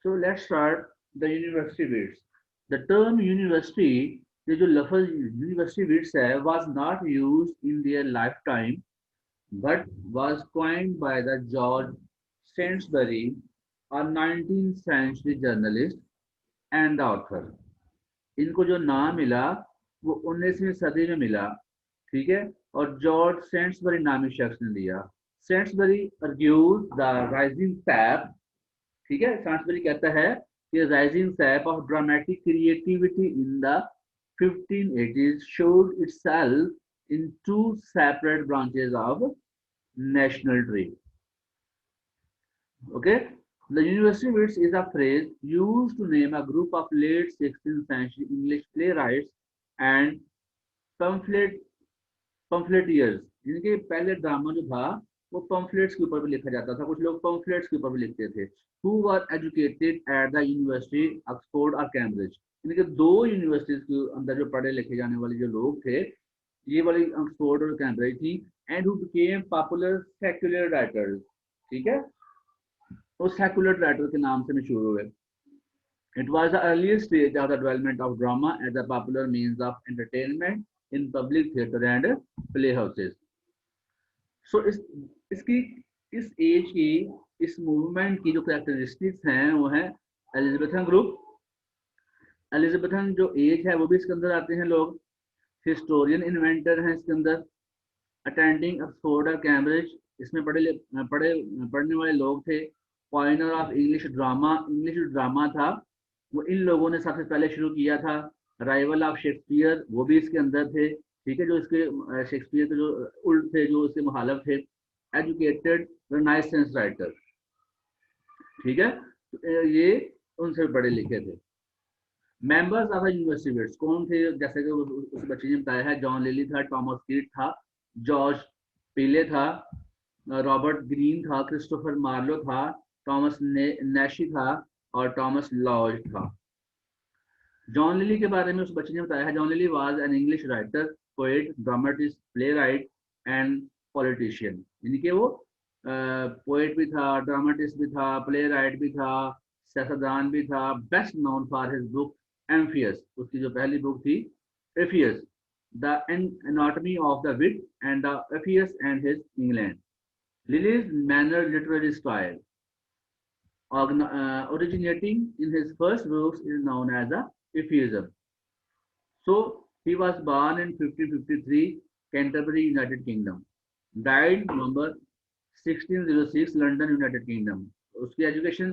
So let's start the university bits. The term university, ये जो लफ्ज university bits है, was not used in their lifetime, but was coined by the George Sainsbury, a 19th century journalist and author. इनको जो नाम मिला वो 19वीं सदी में मिला, ठीक है, और जॉर्ज सेंट्सबरी नामी शख्स ने दिया. सेंट्सबरी argues the rising sap, ठीक है, सेंट्सबरी कहता है कि rising sap of dramatic creativity in the 1580s showed itself in two separate branches of national tree. Okay, the university wits is a phrase used to name a group of late 16th century English playwrights and pamphlet pamphleteers. जिनके पहले drama जो था वो pamphlets के ऊपर भी लिखा जाता था, कुछ लोग पम्फलेट्स के ऊपर भी लिखते थे. Who were educated at the university Oxford और कैम्ब्रिज. इनके दो यूनिवर्सिटीज के अंदर जो पढ़े लिखे जाने वाले जो लोग थे, ये वाली ऑक्सफोर्ड और कैम्ब्रिज थी. And who became popular secular writers, ठीक है, वो सेक्युलर राइटर के नाम से मशहूर हुए. It was the earliest stage of the development of drama as a popular means of entertainment in public theatre and playhouses. So इसकी इस एज की इस मूवमेंट की जो कैरेक्टरिस्टिक्स हैं वो है एलिजाबेथन ग्रुप. एलिजाबेथन जो एज है वो भी इसके अंदर आते हैं लोग. हिस्टोरियन इन्वेंटर हैं इसके अंदर. अटेंडिंग ऑक्सफोर्ड और कैम्ब्रिज, इसमें पढ़ने वाले लोग थे. Pioneer of English drama, English drama था वो इन लोगों ने सबसे पहले शुरू किया था. राइवल ऑफ शेक्सपियर, वो भी इसके अंदर थे, ठीक है, जो इसके शेक्सपियर के जो उल्ट थे, जो इसके मुखालफ थे. एजुकेटेड रेनाइसेंस राइटर, ठीक है, ये उनसे पढ़े लिखे थे. मेंबर्स ऑफ यूनिवर्सिटी विट्स कौन थे, जैसे कि उस बच्चे ने बताया है, जॉन लिली था, टॉमस कीट था, जॉर्ज पीले था, रॉबर्ट ग्रीन था, क्रिस्टोफर मार्लो था, टॉमस नैशी था और टॉमस लॉज था. जॉन लिली के बारे में उस बच्चे ने बताया है, John lily was an English writer, poet, dramatist, play right and politician. यानी कि वो पोएट भी था, ड्रामेटिस्ट भी था, प्ले राइट भी था, सियासतदान भी था. Best known for his book Euphues, उसकी जो पहली बुक थी Euphues, the anatomy of the wit and the Euphues and his England. Lyly's manner literary style originating in his first books is known as the Euphuism. So he was born in 1553, Canterbury, United Kingdom. Died November 1606, London, United Kingdom. उसकी education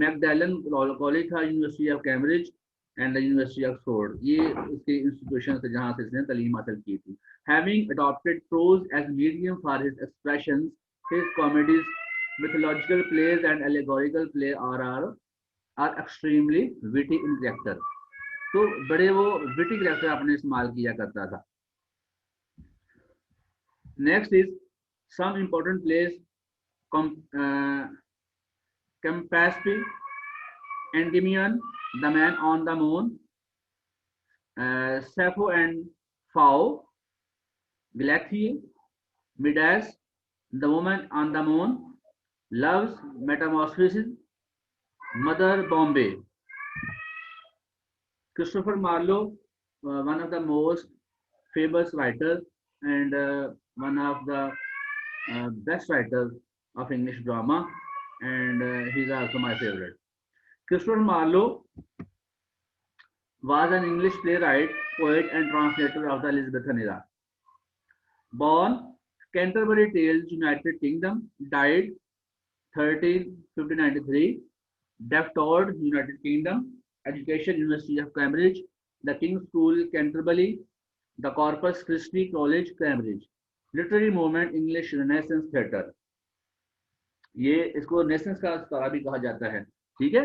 मैकडैलन college था, university of Cambridge and the university of Oxford. ये उसके institution थे जहाँ से इसने तालीम हासिल की थी. Having adopted prose as medium for his expressions, his comedies, mythological plays and allegorical play are extremely witty in character. तो बड़े वो witty character अपने इस्तेमाल किया करता था. Next is some important plays. Campaspe, Endymion, The Man on the Moon, Sappho and Phao, Galatea, Midas, The Woman on the Moon, Love's Metamorphosis, Mother Bombay. Christopher Marlowe, one of the most famous writers and one of the best writers of English drama, and he's also my favorite. Christopher Marlowe was an English playwright, poet, and translator of the Elizabethan era. Born Canterbury Tales, United Kingdom, died 1593. Deptford, United Kingdom. Education, University of Cambridge, the King's School, Canterbury, the Corpus Christi College, Cambridge. Literary movement, English Renaissance Theatre. ये इसको renaissance का तारा भी कहा जाता है, ठीक है.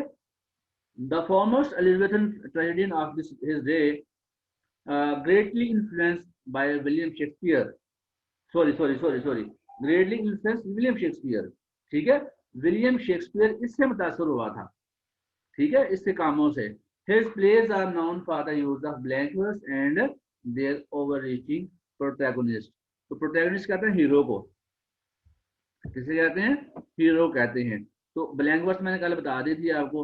The foremost Elizabethan tragedian of his day, greatly influenced by William Shakespeare. Greatly influenced William Shakespeare, ठीक है. विलियम शेक्सपियर इससे मुतासर हुआ था, ठीक है, इसके कामों से. His plays are known for the use of blank verse and their overreaching protagonist. तो प्रोटैगनिस्ट कहते हैं हीरो को, किसे कहते हैं, हीरो कहते हैं. तो ब्लैंक वर्स मैंने कल बता दी थी आपको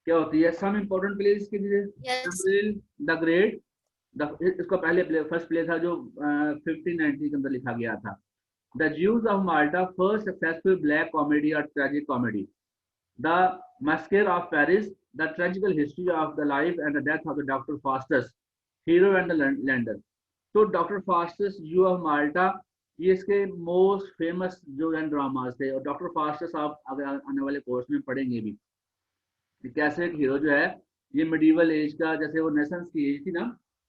क्या होती है। सम इम्पोर्टेंट प्लेस के लिए Yes. द ग्रेट, इसका पहले फर्स्ट प्ले था जो 1590 के अंदर लिखा गया था। The Jews of Malta, first successful black comedy और tragic comedy. The massacre of Paris, the tragical history of the life and the death of the doctor Faustus, hero and the Leander. तो doctor Faustus Jew of Malta ये इसके most famous जो है dramas थे। और doctor Faustus आप अगर आने वाले कोर्स में पढ़ेंगे भी कैसे एक हीरो जो है ये मिडीवल एज का, जैसे वो नेशंस की एज थी ना,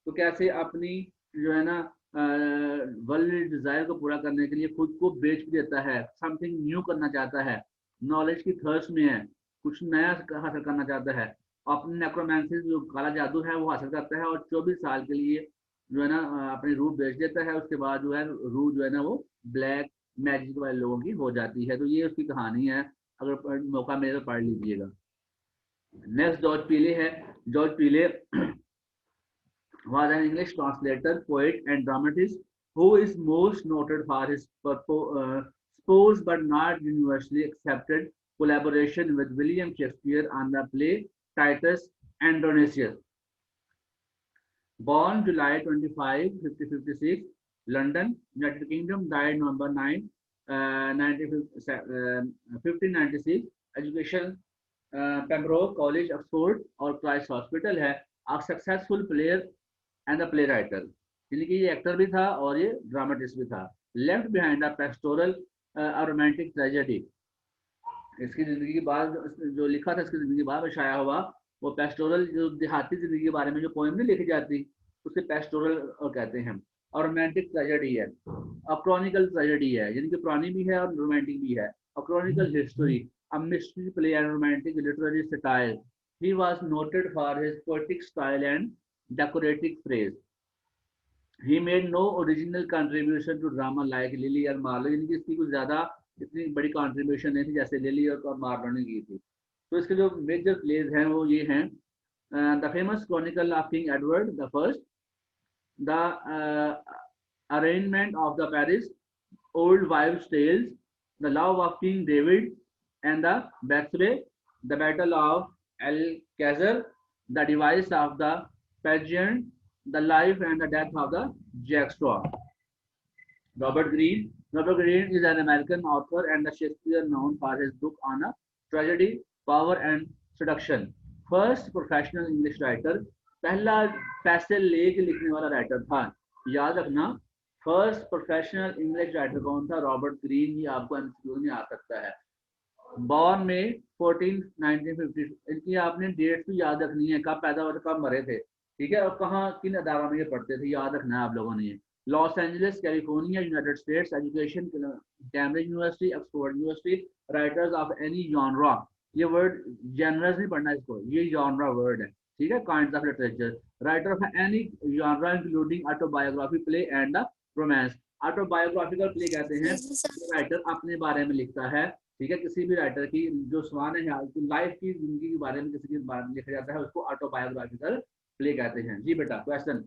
तो कैसे अपनी जो है ना वर्ल्ड डिजायर को पूरा करने के लिए खुद को बेच भी देता है, समथिंग न्यू करना चाहता है, नॉलेज की थर्स्ट में है, कुछ नया हासिल करना चाहता है, अपने नेक्रोमेंसी जो काला जादू है वो हासिल करता है और 24 साल के लिए जो है ना अपनी रूह बेच देता है। उसके बाद जो है रूह जो है ना वो ब्लैक मैजिक वाले लोगों की हो जाती है। तो ये उसकी कहानी है, अगर मौका मिले तो पढ़ लीजिएगा। नेक्स्ट जॉर्ज पीले है। जॉर्ज पीले was an English translator, poet, and dramatist who is most noted for his supposed but not universally accepted collaboration with William Shakespeare on the play Titus Andronicus. Born July 25, 1556, London, United Kingdom, died November 9, 1596. Education, Pembroke College, Oxford और Christ Hospital है। A successful player and the play writer, यानी कि ये actor भी था और ये dramatist भी था। Left behind the pastoral romantic tragedy, इसकी जिंदगी के बाद जो लिखा था, इसकी जिंदगी के बाद में शाया हुआ वो पेस्टोरल, जो देहाती जिंदगी के बारे में जो पोएम नहीं लिखी जाती उसे पेस्टोरल कहते हैं। और रोमांटिक ट्रेजेडी है, अक्रॉनिकल ट्रेजेडी है, यानी कि पुरानी भी है और रोमांटिक भी है। A chronicle history, a mystery play and romantic literary satire. He was noted for his poetic style and decorative phrase. He made no original contribution to drama like Lily और मार्लो, यानी कि इसकी कुछ ज्यादा इतनी बड़ी कंट्रीब्यूशन नहीं थी जैसे लिली और मार्लो ने की थी। तो इसके जो मेजर प्लेज हैं वो ये हैं, the famous chronicle of king Edward the first, the arrangement of the Paris, old wives tales, the love of king David and the Bethsabe, the battle of Alcazar, the device of the pageant, the life and the death of the Jack Straw. Robert Greene. Robert Greene is an American author and the Shakespeare known for his book on a tragedy, power and seduction. First professional English writer. पहला पैसे लेके लिखने वाला writer था। याद रखना, first professional English writer कौन था? Robert Greene. ही आपको एमसीक्यू में आ सकता है। बॉर्न में 1950। इनकी आपने डेट भी याद रखनी है, कब पैदा हुए थे, कब मरे थे, ठीक है, और कहाँ किन अदारों में ये पढ़ते थे, याद रखना है आप लोगों ने। Los Angeles, California, United states. Education, Cambridge university, Oxford university. Writers of any genre, ये वर्ड जनरस नहीं पढ़ना इसको, ये जॉनरा वर्ड है, ठीक है। Kinds of literature, writer of any genre including autobiography, play and the romance. Autobiographical play कहते हैं राइटर अपने बारे में लिखता है, ठीक है। किसी भी राइटर की जो स्वान है लाइफ की, जिंदगी के बारे में किसी के बारे में लिखा जाता है, उसको ऑटोबायोग्राफिकल प्ले कहते हैं। जी बेटा, question.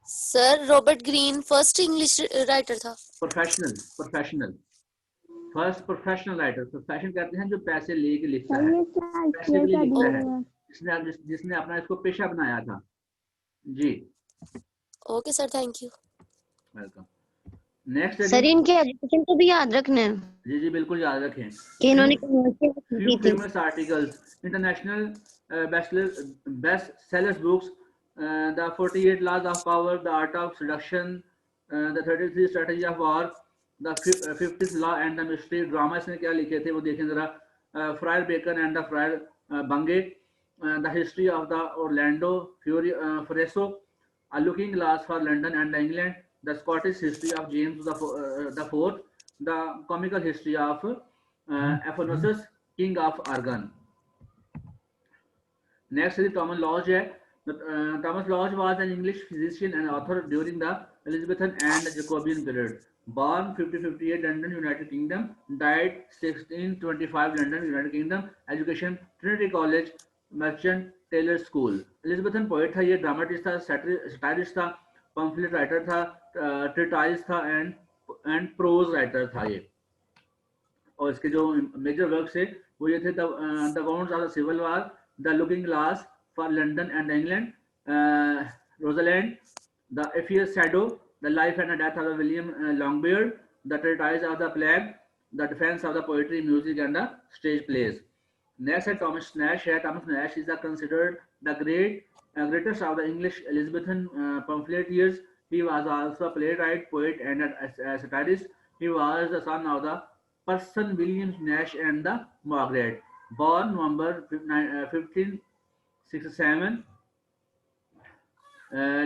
Sir Robert Greene first English writer था। Professional, professional, first professional writer. Profession कहते हैं जो पैसे लेके लिखता है, पैसे के लिए लिखता है, जिसने अपना इसको पेशा बनाया था। जी okay sir, thank you. Welcome. Next sir इनके एजुकेशन को भी याद रखना है। जी जी बिल्कुल याद रखें कि इन्होंने few famous articles, international best sellers books, the 48 laws of power, the art of seduction, the 33 strategy of war, the 50th law and the mystery drama। इसने क्या लिखे थे वो देखें जरा। Friar Bacon and the Friar Bungay, the history of the Orlando Furioso, a looking glass for London and England, the Scottish history of James the Fourth, the comical history of Aphanosus, king of Argon। Next is Thomas Lodge है। Thomas Lodge was an English physician and author during the Elizabethan and Jacobean period. Born 1558 London, United Kingdom, died 1625 London, United Kingdom। Education Trinity College, Merchant Taylor School। Elizabethan poet था ये, dramatist था, सैटिरिस्ट था, pamphlet writer था, treatise था and pros writer था ये। और इसके जो मेजर वर्क्स है वो ये थे, the wounds of the civil war, the looking glass for London and England, Rosalynde, the Euphues shadow, the life and the death of the William Longbeard, the treatise of the plague, the defence of the poetry, music and the stage plays. Next है Thomas Nash. Thomas Nash is considered the greatest of the English Elizabethan pamphleteers. He was also a playwright, poet, and a satirist. He was the son of the person William Nash and the Margaret. Born November 1567,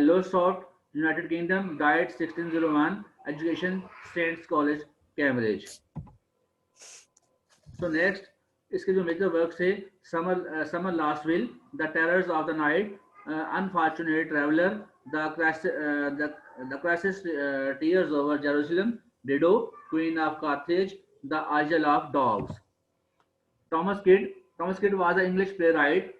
Lowestoft, United Kingdom. Died 1601. Education, Saints College, Cambridge. So next, इसके जो major works है, summer last will, the terrors of the night, unfortunate traveller, the क्राइसिस tears over Jerusalem, Dido, queen of Carthage, the isle of dogs. Thomas Kidd was an English playwright,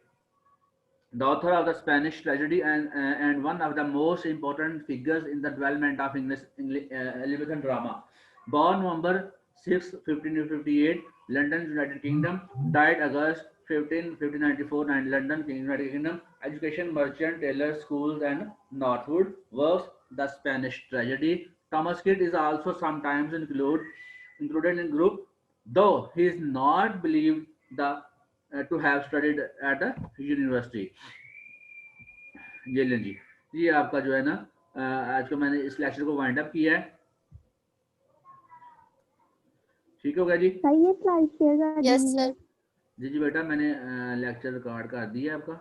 the author of the Spanish tragedy, and one of the most important figures in the development of English Elizabethan drama. Born November 6, 1558, London, United Kingdom. Died August 15, 1594, and London, United Kingdom. Education, merchant, tailor, schools, and Northwood. Works, the Spanish tragedy. Thomas Kidd is also sometimes included in group, though he is not believed to have studied at a university. ये लें जी, ये आपका जो है ना आज को मैंने इस लेक्चर को वाइंड अप किया है. ठीक हो गया जी? सही है, स्लाइड शेयर कर Yes, दीजिए. sir. जी बेटा, मैंने लेक्चर रिकॉर्ड कर दिया आपका.